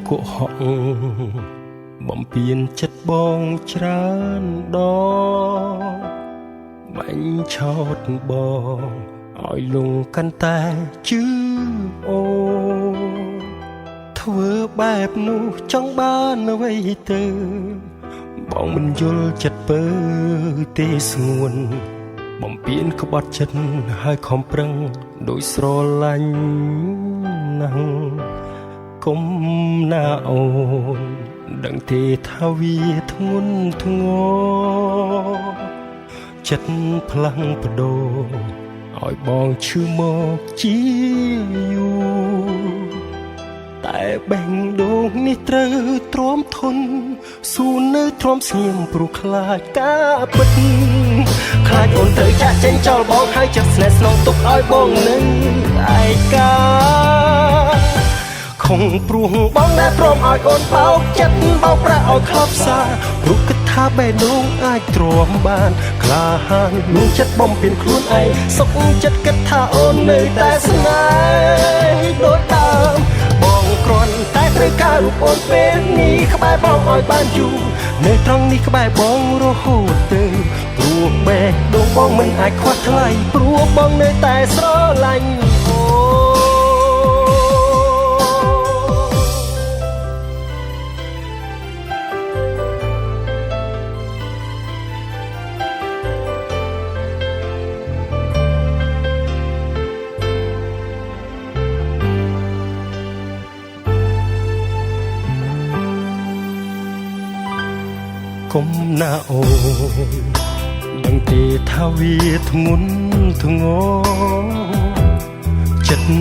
កុហកបំពេញចិត្តបងច្រើនដងបាញ់ឆោតបងឲ្យលងកាន់តែជឿអូធ្វើបែបនោះចង់បានអ្វីទៅបងមិនយល់ចិត្តពើទេស្ងួនបំពេញក្បត់ចិត្តហើយខំប្រឹងដោយស្រឡាញ់ណាស់គុំណាអូនដឹងទេថាវាធ្ងន់ធ្ងរចិត្តផ្លាំងបដូរឲ្យបងឈឺមកជាយូរតែបេះដូងនេះត្រូវទ្រាំធន់ស៊ូនៅទ្រាំស្ងៀមព្រោះខ្លាចការពិតខ្លាចអូនត្រូវចាក់ចេញចោលបងហើយចិត្តស្នេហ៍ស្នងទុកឲ្យបងនៅឯកាខំព្រោះបងដែលព្រមឲ្យអូនបោកចិត្តបោកប្រាក់ឲ្យខ្លោចផ្សាព្រោះគិតថាបេះដូងអាចទ្រាំបានក្លាហានលួងចិត្តបំពេញខ្លួនឯងសុខចិត្តគិតថាអូននៅតែស្នេហ៍ដូចដើមបងគ្រាន់តែត្រូវការរូបអូនពេលនេះក្បែរបងឲ្យបានយូរនៅត្រង់នេះក្បែរបងរហូតទៅព្រោះបេះដូងបងមិនអាចខ្វះថ្លៃព្រោះបងនៅតែស្រឡាញ់អូគុំណាអូនដឹងទេថាវាធ្ងន់ធ្ងរចិត្ត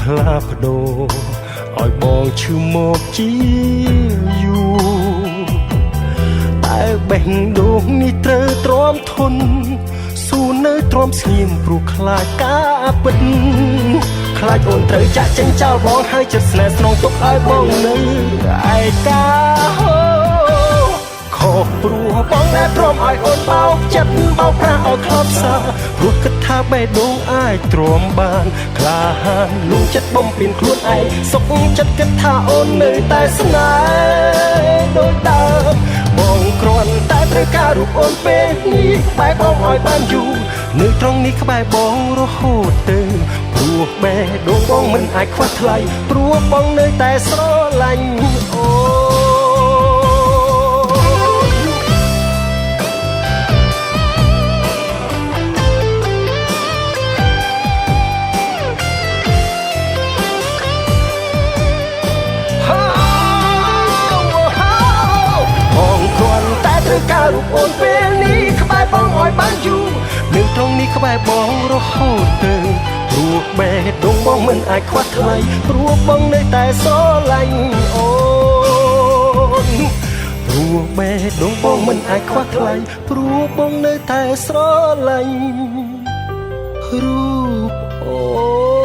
ផ្លាស់ប្ដូរឲ្យបងឈឺមកជាយូរតែបេះដូងនេះត្រូវទ្រាំធន់ស៊ូនៅទ្រាំស្ងៀមព្រោះខ្លាចការពិតខ្លាចអូនត្រូវចាក់ចេញចោលបងហើយចិត្តស្នេហ៍ស្នងទុកឲ្យបងនៅឯកាខុសព្រោះបងដែលព្រមឲ្យអូនបោកចិត្តបោកប្រាក់ឲ្យខ្លោចផ្សាព្រោះគិតថាបេះដូងអាចទ្រាំបានក្លាហានលួងចិត្តបំពេញខ្លួនឯងសុខចិត្តគិតថាអូននៅតែស្នេហ៍ដូចដើមបងគ្រាន់តែត្រូវការរូបអូនពេលនេះក្បែរបងឲ្យបានយូរនៅត្រង់នេះក្បែរបងរហូតទៅព្រោះបេះដូងបងមិនអាចខ្វះថ្លៃព្រោះបងនៅតែស្រឡាញ់អូការរូបអូនពេលនេះក្បែរបងឲ្យបានយូរនៅត្រង់នេះក្បែរបងរហូតទៅព្រោះបេះដូងបងមិនអាចខ្វះថ្លៃព្រោះបងនៅតែស្រឡាញ់អូនព្រោះបេះដូងបងមិនអាចខ្វះថ្លៃព្រោះបងនៅតែស្រឡាញ់រូបអូន